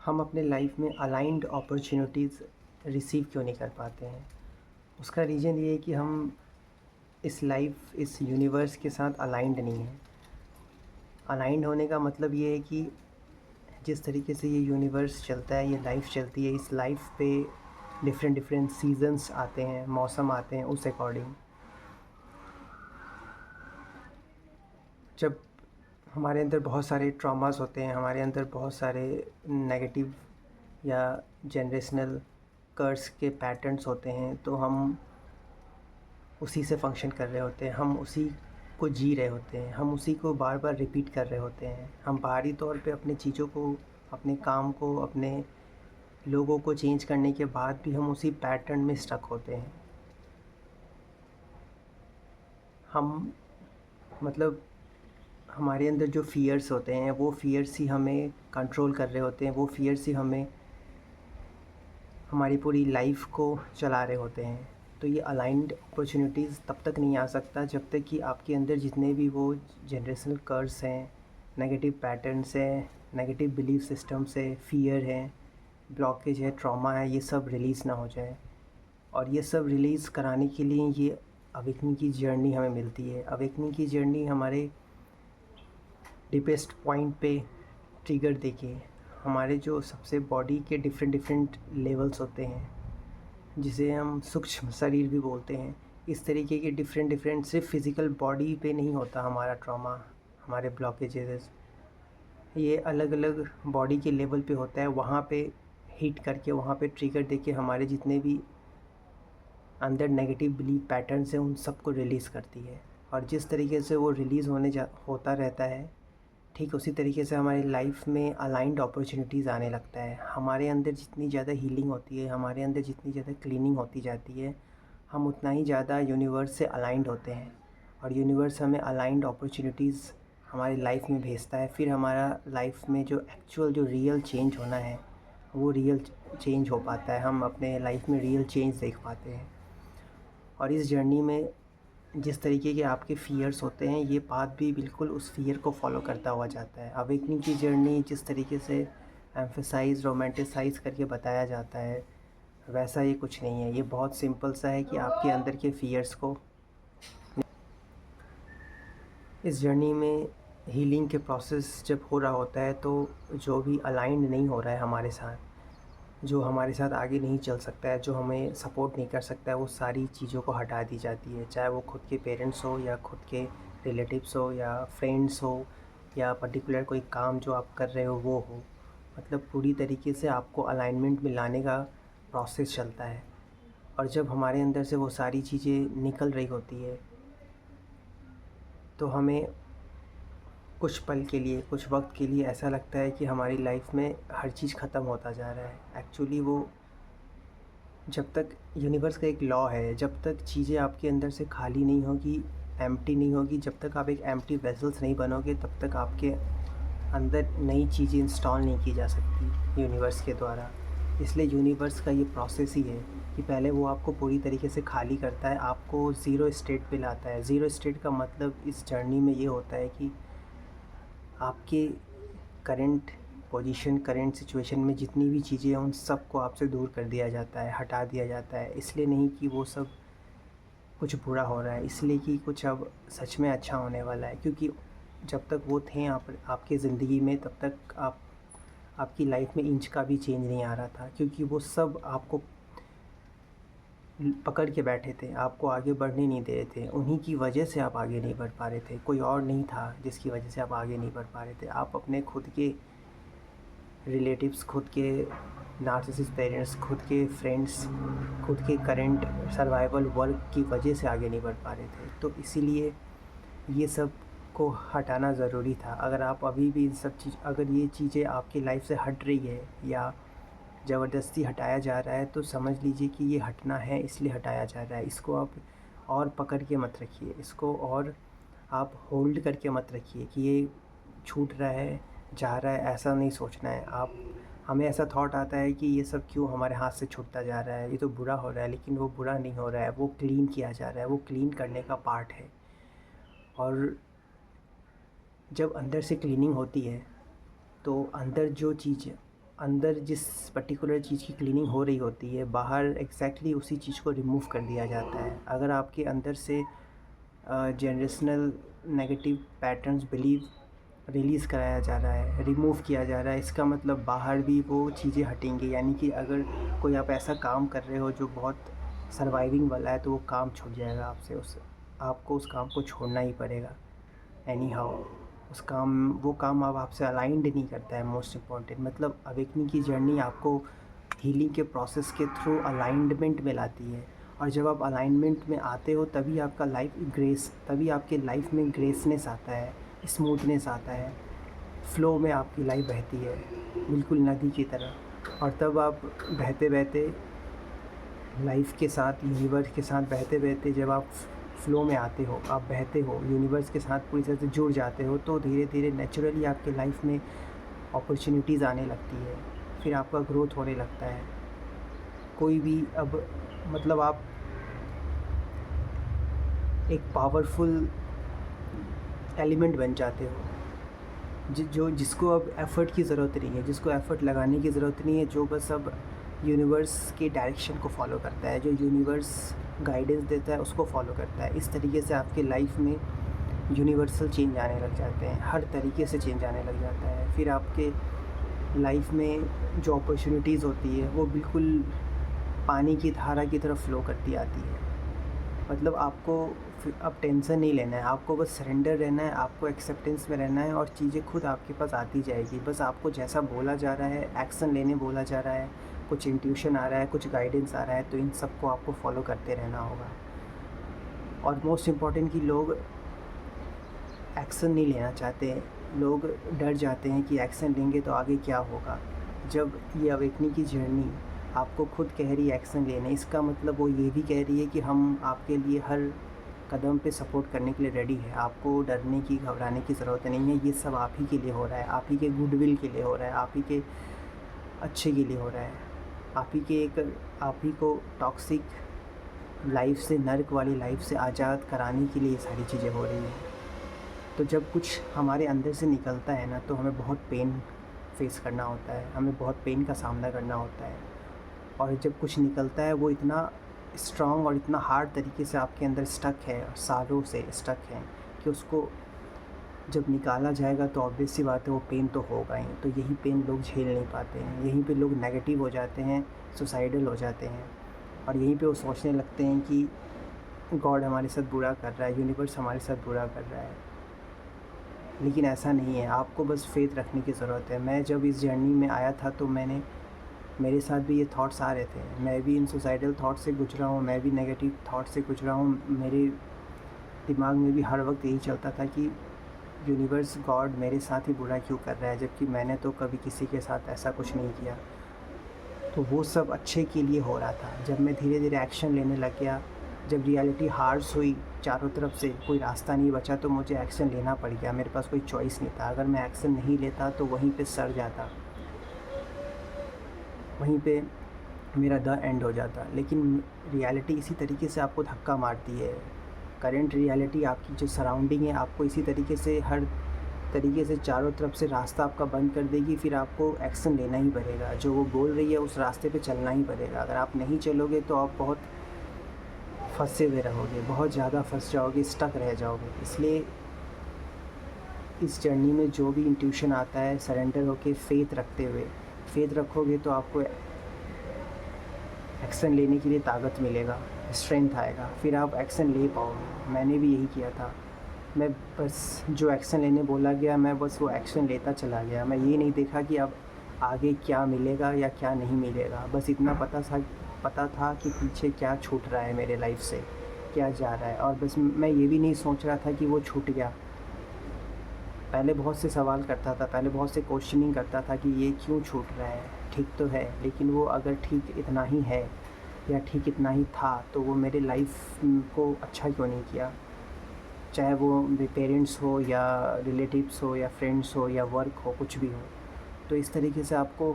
हम अपने लाइफ में अलाइंड अपॉर्चुनिटीज़ रिसीव क्यों नहीं कर पाते हैं? उसका रीज़न ये है कि हम इस यूनिवर्स के साथ अलाइंड नहीं हैं। अलाइंड होने का मतलब ये है कि जिस तरीके से ये यूनिवर्स चलता है, ये लाइफ चलती है, इस लाइफ पे डिफरेंट डिफरेंट सीजन्स आते हैं, मौसम आते हैं, उस अकॉर्डिंग जब हमारे अंदर बहुत सारे ट्रॉमास होते हैं, हमारे अंदर बहुत सारे नेगेटिव या जनरेशनल कर्स के पैटर्न्स होते हैं, तो हम उसी से फंक्शन कर रहे होते हैं, हम उसी को जी रहे होते हैं, हम उसी को बार बार रिपीट कर रहे होते हैं। हम बाहरी तौर पे अपनी चीज़ों को, अपने काम को, अपने लोगों को चेंज करने के बाद भी हम उसी पैटर्न में स्टक होते हैं। हम मतलब हमारे अंदर जो फ़ियर्स होते हैं, वो फ़ियर्स ही हमें कंट्रोल कर रहे होते हैं, वो फ़ियर्स ही हमें हमारी पूरी लाइफ को चला रहे होते हैं। तो ये अलाइंड अपॉर्चुनिटीज़ तब तक नहीं आ सकता जब तक कि आपके अंदर जितने भी वो जनरेशनल कर्स हैं, नेगेटिव पैटर्न्स हैं, नेगेटिव बिलीफ सिस्टम्स है, फ़ियर है, ब्लॉकेज है, ट्रॉमा है, ये सब रिलीज़ ना हो जाए। और ये सब रिलीज़ कराने के लिए ये अवेकनिंग की जर्नी हमें मिलती है। अवेकनिंग की जर्नी हमारे डीपेस्ट पॉइंट पे ट्रिगर देके हमारे जो सबसे बॉडी के डिफरेंट डिफरेंट लेवल्स होते हैं, जिसे हम सूक्ष्म शरीर भी बोलते हैं, इस तरीके के डिफरेंट डिफरेंट सिर्फ फिज़िकल बॉडी पे नहीं होता हमारा ट्रॉमा, हमारे ब्लॉकेजेस, ये अलग अलग बॉडी के लेवल पे होता है। वहाँ पे हिट करके, वहाँ पे ट्रिगर देके हमारे जितने भी अंदर नेगेटिव बिलीफ पैटर्न्स हैं, उन सबको रिलीज़ करती है। और जिस तरीके से वो रिलीज़ होता रहता है, ठीक उसी तरीके से हमारी लाइफ में अलाइंड अपॉर्चुनिटीज़ आने लगता है। हमारे अंदर जितनी ज़्यादा हीलिंग होती है, हमारे अंदर जितनी ज़्यादा क्लीनिंग होती जाती है, हम उतना ही ज़्यादा यूनिवर्स से अलाइंड होते हैं। और यूनिवर्स हमें अलाइंड अपॉर्चुनिटीज़ हमारी लाइफ में भेजता है। फिर हमारा लाइफ में जो एक्चुअल जो रियल चेंज होना है, वो रियल चेंज हो पाता है। हम अपने लाइफ में रियल चेंज देख पाते हैं। और इस जर्नी में जिस तरीके के आपके फ़ियर्स होते हैं, ये पाथ भी बिल्कुल उस फ़ियर को फॉलो करता हुआ जाता है। अवेकनिंग की जर्नी जिस तरीके से एम्फसाइज़, रोमांटिसाइज़ करके बताया जाता है, वैसा ये कुछ नहीं है। ये बहुत सिंपल सा है कि आपके अंदर के फ़ियर्स को इस जर्नी में हीलिंग के प्रोसेस जब हो रहा होता है, तो जो भी अलाइंड नहीं हो रहा है हमारे साथ, जो हमारे साथ आगे नहीं चल सकता है, जो हमें सपोर्ट नहीं कर सकता है, वो सारी चीज़ों को हटा दी जाती है। चाहे वो खुद के पेरेंट्स हो, या खुद के रिलेटिव्स हो, या फ्रेंड्स हो, या पर्टिकुलर कोई काम जो आप कर रहे हो वो हो। मतलब पूरी तरीके से आपको अलाइनमेंट में लाने का प्रोसेस चलता है। और जब हमारे अंदर से वो सारी चीज़ें निकल रही होती है, तो हमें कुछ पल के लिए, कुछ वक्त के लिए ऐसा लगता है कि हमारी लाइफ में हर चीज़ ख़त्म होता जा रहा है। एक्चुअली वो, जब तक यूनिवर्स का एक लॉ है, जब तक चीज़ें आपके अंदर से खाली नहीं होगी, एम्प्टी नहीं होगी, जब तक आप एक एम्प्टी वेसल्स नहीं बनोगे, तब तक आपके अंदर नई चीज़ें इंस्टॉल नहीं की जा सकती यूनिवर्स के द्वारा। इसलिए यूनिवर्स का ये प्रोसेस ही है कि पहले वो आपको पूरी तरीके से खाली करता है, आपको ज़ीरो स्टेट पे लाता है। ज़ीरो स्टेट का मतलब इस जर्नी में ये होता है कि आपके करंट पोजीशन, करंट सिचुएशन में जितनी भी चीज़ें हैं, उन सब को आपसे दूर कर दिया जाता है, हटा दिया जाता है। इसलिए नहीं कि वो सब कुछ बुरा हो रहा है, इसलिए कि कुछ अब सच में अच्छा होने वाला है। क्योंकि जब तक वो थे आपकी ज़िंदगी में, तब तक आपकी लाइफ में इंच का भी चेंज नहीं आ रहा था, क्योंकि वो सब आपको पकड़ के बैठे थे, आपको आगे बढ़ने नहीं दे रहे थे। उन्हीं की वजह से आप आगे नहीं बढ़ पा रहे थे। कोई और नहीं था जिसकी वजह से आप आगे नहीं बढ़ पा रहे थे। आप अपने खुद के रिलेटिव्स, खुद के नार्सिसिस्ट पेरेंट्स, खुद के फ्रेंड्स, खुद के करंट सर्वाइवल वर्क की वजह से आगे नहीं बढ़ पा रहे थे। तो इसीलिए ये सब को हटाना ज़रूरी था। अगर आप अभी भी अगर ये चीज़ें आपकी लाइफ से हट रही है, या ज़बरदस्ती हटाया जा रहा है, तो समझ लीजिए कि ये हटना है, इसलिए हटाया जा रहा है। इसको आप और पकड़ के मत रखिए, इसको और आप होल्ड करके मत रखिए कि ये छूट रहा है, जा रहा है, ऐसा नहीं सोचना है। हमें ऐसा थॉट आता है कि ये सब क्यों हमारे हाथ से छूटता जा रहा है, ये तो बुरा हो रहा है, लेकिन वो बुरा नहीं हो रहा है, वो क्लीन किया जा रहा है, वो क्लीन करने का पार्ट है। और जब अंदर से क्लीनिंग होती है, तो अंदर जो चीज़ अंदर जिस पर्टिकुलर चीज़ की क्लीनिंग हो रही होती है, बाहर एग्जैक्टली उसी चीज़ को रिमूव कर दिया जाता है। अगर आपके अंदर से generational negative patterns believe release कराया जा रहा है, रिमूव किया जा रहा है, इसका मतलब बाहर भी वो चीज़ें हटेंगी। यानी कि अगर कोई आप ऐसा काम कर रहे हो जो बहुत सर्वाइविंग वाला है, तो वो काम छूट जाएगा आपसे, आपको उस काम को छोड़ना ही पड़ेगा एनी हाउ। वो काम अब आपसे अलाइंड नहीं करता है। मोस्ट इम्पॉर्टेंट मतलब अवेकनिंग की जर्नी आपको हीलिंग के प्रोसेस के थ्रू अलाइनमेंट में लाती है। और जब आप अलाइनमेंट में आते हो तभी आपके लाइफ में ग्रेसनेस आता है, स्मूथनेस आता है, फ़्लो में आपकी लाइफ बहती है बिल्कुल नदी की तरह। और तब आप बहते बहते लाइफ के साथ, यूनिवर्स के साथ बहते बहते जब आप फ़्लो में आते हो, आप बहते हो, यूनिवर्स के साथ पूरी तरह से जुड़ जाते हो, तो धीरे धीरे नेचुरली आपके लाइफ में अपॉर्चुनिटीज़ आने लगती है, फिर आपका ग्रोथ होने लगता है। कोई भी अब मतलब आप एक पावरफुल एलिमेंट बन जाते हो, जिसको अब एफ़र्ट की ज़रूरत नहीं है, जिसको एफ़र्ट लगाने की ज़रूरत नहीं है, जो बस अब यूनिवर्स के डायरेक्शन को फॉलो करता है, जो यूनिवर्स गाइडेंस देता है उसको फॉलो करता है। इस तरीके से आपके लाइफ में यूनिवर्सल चेंज आने लग जाते हैं, हर तरीके से चेंज आने लग जाता है। फिर आपके लाइफ में जो अपॉर्चुनिटीज़ होती है वो बिल्कुल पानी की धारा की तरफ फ़्लो करती आती है। मतलब आपको अब टेंशन नहीं लेना है, आपको बस सरेंडर रहना है, आपको एक्सेप्टेंस में रहना है और चीज़ें खुद आपके पास आती जाएगी। बस आपको जैसा बोला जा रहा है, एक्शन लेने बोला जा रहा है, कुछ इंट्यूशन आ रहा है, कुछ गाइडेंस आ रहा है, तो इन सब को आपको फॉलो करते रहना होगा। और मोस्ट इम्पॉर्टेंट कि लोग एक्शन नहीं लेना चाहते हैं, लोग डर जाते हैं कि एक्शन लेंगे तो आगे क्या होगा। जब ये अवेकनिंग की जर्नी आपको खुद कह रही है एक्शन लेने, इसका मतलब वो ये भी कह रही है कि हम आपके लिए हर कदम पे सपोर्ट करने के लिए रेडी है। आपको डरने की, घबराने की ज़रूरत नहीं है। ये सब आप ही के लिए हो रहा है, आप ही के गुडविल के लिए हो रहा है, आप ही के अच्छे के लिए हो रहा है, आप ही को टॉक्सिक लाइफ से, नर्क वाली लाइफ से आज़ाद कराने के लिए ये सारी चीज़ें हो रही हैं। तो जब कुछ हमारे अंदर से निकलता है ना, तो हमें बहुत पेन फेस करना होता है, हमें बहुत पेन का सामना करना होता है। और जब कुछ निकलता है वो इतना स्ट्रॉन्ग और इतना हार्ड तरीके से आपके अंदर स्टक है, सालों से स्टक है, कि उसको जब निकाला जाएगा तो ऑब्वियस सी बात है वो पेन तो होगा ही। तो यही पेन लोग झेल नहीं पाते हैं, यहीं पे लोग नेगेटिव हो जाते हैं, सुसाइडल हो जाते हैं, और यहीं पे वो सोचने लगते हैं कि गॉड हमारे साथ बुरा कर रहा है, यूनिवर्स हमारे साथ बुरा कर रहा है। लेकिन ऐसा नहीं है, आपको बस फेथ रखने की ज़रूरत है। मैं जब इस जर्नी में आया था तो मेरे साथ भी ये थॉट्स आ रहे थे, मैं भी इन सुसाइडल थॉट्स से गुजरा हूँ, मैं भी नेगेटिव थॉट्स से गुजरा हूँ। मेरे दिमाग में भी हर वक्त यही चलता था कि यूनिवर्स, गॉड मेरे साथ ही बुरा क्यों कर रहा है, जबकि मैंने तो कभी किसी के साथ ऐसा कुछ नहीं किया। तो वो सब अच्छे के लिए हो रहा था। जब मैं धीरे धीरे एक्शन लेने लग गया, जब रियलिटी हार्श हुई, चारों तरफ से कोई रास्ता नहीं बचा, तो मुझे एक्शन लेना पड़ गया। मेरे पास कोई चॉइस नहीं था। अगर मैं एक्शन नहीं लेता तो वहीं पे सड़ जाता, वहीं पे मेरा द एंड हो जाता। लेकिन रियलिटी इसी तरीके से आपको धक्का मारती है। करंट रियलिटी, आपकी जो सराउंडिंग है, आपको इसी तरीके से हर तरीके से चारों तरफ से रास्ता आपका बंद कर देगी। फिर आपको एक्शन लेना ही पड़ेगा, जो वो बोल रही है उस रास्ते पे चलना ही पड़ेगा। अगर आप नहीं चलोगे तो आप बहुत फंसे हुए रहोगे, बहुत ज़्यादा फंस जाओगे, स्टक रह जाओगे। इसलिए इस जर्नी में जो भी इंट्यूशन आता है, सरेंडर होके फेथ रखते हुए, फेथ रखोगे तो आपको एक्शन लेने के लिए ताकत मिलेगा, स्ट्रेंथ आएगा, फिर आप एक्शन ले पाओगे। मैंने भी यही किया था। मैं बस जो एक्शन लेने बोला गया, मैं बस वो एक्शन लेता चला गया। मैं ये नहीं देखा कि अब आगे क्या मिलेगा या क्या नहीं मिलेगा। बस इतना पता था कि पीछे क्या छूट रहा है मेरे लाइफ से, क्या जा रहा है। और बस मैं ये भी नहीं सोच रहा था कि वो छूट गया। पहले बहुत से सवाल करता था, पहले बहुत से क्वेश्चनिंग करता था कि ये क्यों छूट रहा है, ठीक तो है, लेकिन वो अगर ठीक इतना ही है या ठीक इतना ही था तो वो मेरे लाइफ को अच्छा क्यों नहीं किया। चाहे वो मेरे पेरेंट्स हो या रिलेटिव्स हो या फ्रेंड्स हो या वर्क हो, कुछ भी हो। तो इस तरीके से आपको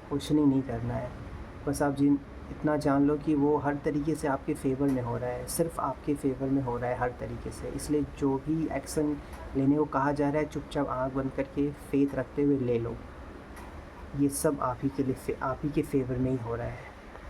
क्वेश्चनिंग नहीं करना है। बस आप इतना जान लो कि वो हर तरीके से आपके फेवर में हो रहा है, सिर्फ आपके फेवर में हो रहा है हर तरीके से। इसलिए जो भी एक्शन लेने को कहा जा रहा है, चुपचाप आँख बंद करके फेथ रखते हुए ले लो। ये सब आप ही के लिए आप ही के फेवर में ही हो रहा है।